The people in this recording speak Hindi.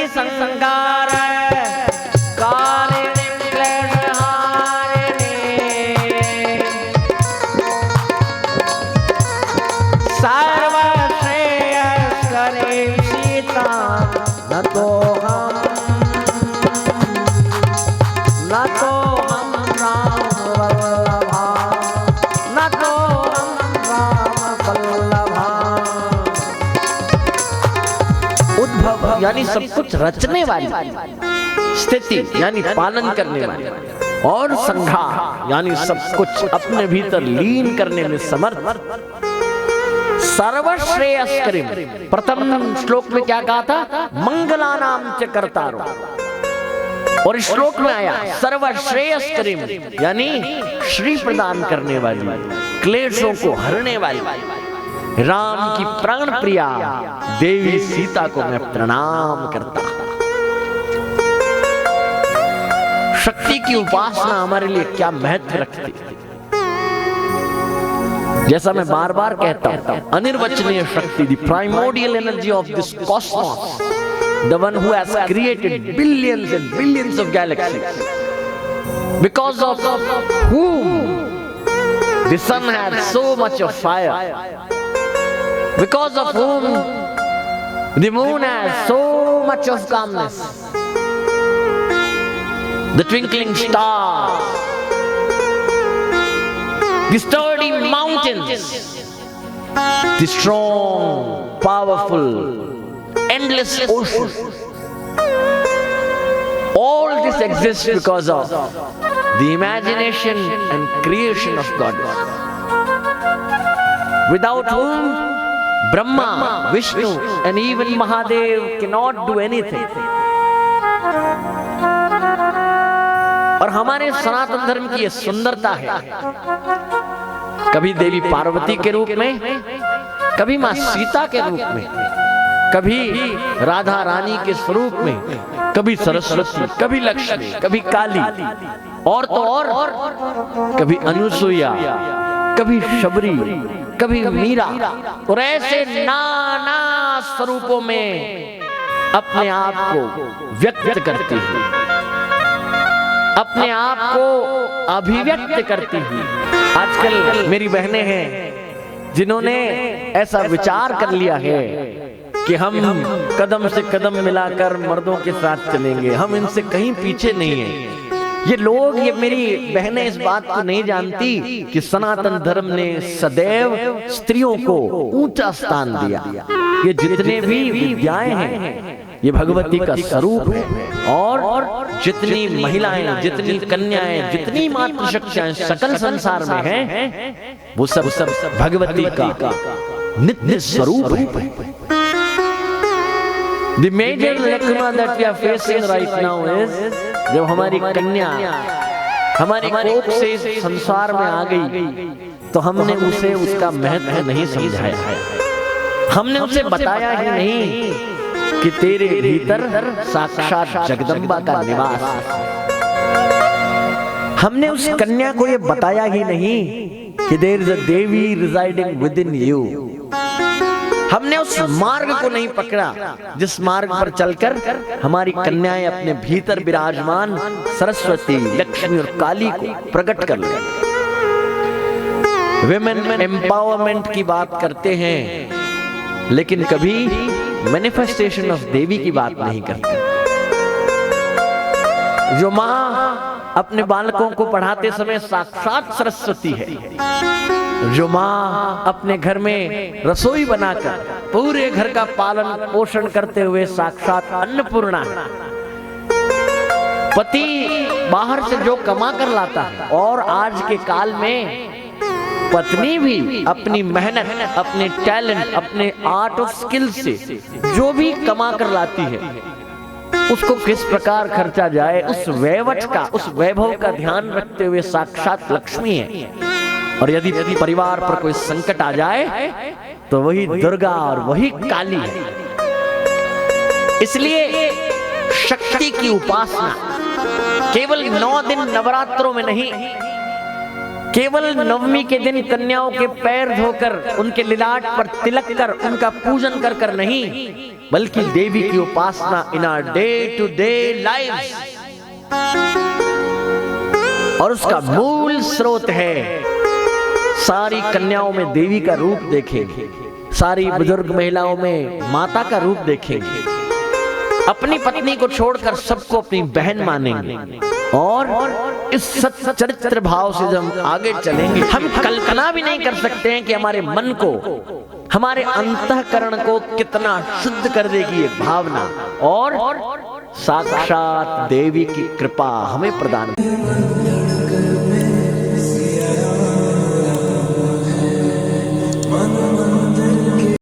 शक्ति संगार कारिणी क्लेशहारिणी सर्वश्रेयस्करी सीता न तो हम राम वल्लभा न तो हम राम वल्लभा। उद्भव यानी सब कुछ रचने वाली, स्थिति यानी पालन करने वाली, और संघार यानी सब कुछ अपने भीतर लीन करने में समर्थ। सर्वश्रेयस्करी, प्रथम श्लोक में क्या कहा था? मंगलानाम च कर्तारो, और इस श्लोक में आया सर्वश्रेयस्करी यानी श्री प्रदान करने वाली, क्लेशों को हरने वाली, राम की प्राण प्रिया देवी सीता को मैं प्रणाम करता। शक्ति की उपासना हमारे लिए क्या महत्व रखती है। जैसा मैं बार बार कहता हूं, अनिर्वचनीय शक्ति, the primordial energy of this Cosmos, the one who has created billions and billions of galaxies, because of whom the sun had so much of fire, because of whom the moon has so much of calmness, the twinkling stars, the sturdy mountains, the strong, powerful, endless ocean. All this exists because of the imagination and creation of God, without whom Brahma, Vishnu and even Mahadev cannot do anything. और हमारे सनातन धर्म की ये सुंदरता है, कभी देवी पार्वती के रूप में, कभी मां सीता के रूप में, कभी राधा रानी के स्वरूप में, कभी सरस्वती, कभी लक्ष्मी, कभी काली, और तो और कभी अनुसुईया, कभी शबरी, कभी मीरा, और ऐसे नाना स्वरूपों में अपने आप को व्यक्त करती है, अपने आप को अभिव्यक्त करती है। आजकल मेरी बहनें हैं जिन्होंने ऐसा विचार कर लिया है कि हम कदम से कदम मिलाकर मर्दों के साथ चलेंगे, हम इनसे कहीं पीछे नहीं हैं। ये लोग, ये मेरी बहनें इस बात को नहीं जानती कि सनातन धर्म ने सदैव स्त्रियों को ऊंचा स्थान दिया। ये जितने भी विद्याएं हैं ये भगवती का स्वरूप है, और जितनी महिलाएं, जितनी कन्याएं, जितनी मातृशक्तियां सकल संसार में हैं, वो सब भगवती का नित्य स्वरूप है। The major lacuna that we are facing right now is, जब हमारी कन्या हमारी कोख से इस संसार में आ गई तो हमने उसे उसका महत्व नहीं समझाया है। हमने उसे बताया ही नहीं कि तेरे भीतर साक्षात जगदम्बा का निवास है। हमने उस कन्या को ये बताया ही नहीं कि there is a devi residing within you. हमने उस मार्ग को नहीं पकड़ा जिस मार्ग पर चलकर हमारी कन्याएं अपने भीतर विराजमान सरस्वती, लक्ष्मी और काली को प्रकट कर ले। विमेन एम्पावरमेंट की बात करते हैं लेकिन कभी मैनिफेस्टेशन ऑफ देवी की बात नहीं करते। जो मां अपने बालकों को पढ़ाते समय साक्षात सरस्वती है, जो मां अपने घर में रसोई बनाकर पूरे घर का पालन पोषण करते हुए साक्षात अन्नपूर्णा है। पति बाहर से जो कमा कर लाता है, और आज के काल में पत्नी भी अपनी मेहनत, अपने टैलेंट, अपने आर्ट और स्किल से जो भी कमा कर लाती है, उसको किस प्रकार खर्चा जाए, उस वैवट का, उस वैभव का ध्यान रखते हुए साक्षात लक्ष्मी है। और यदि परिवार पर कोई संकट आ जाए तो वही दुर्गा और वही काली है। इसलिए शक्ति की उपासना केवल 9 दिन नवरात्रों में नहीं, केवल नवमी के दिन कन्याओं के पैर धोकर, उनके लिलाट पर तिलक कर, उनका पूजन कर नहीं, बल्कि देवी की उपासना in our day to day life, और उसका मूल स्रोत है सारी कन्याओं में देवी का रूप देखेंगे, सारी बुजुर्ग महिलाओं में माता का रूप देखेंगे, अपनी पत्नी को छोड़कर सबको अपनी बहन मानेंगे। और इस सच्चे चरित्र भाव से जब हम आगे चलेंगे, हम कल्पना भी नहीं कर सकते हैं कि हमारे मन को, हमारे अंतःकरण को कितना शुद्ध कर देगी ये भावना, और साक्षात देवी की कृपा हमें प्रदान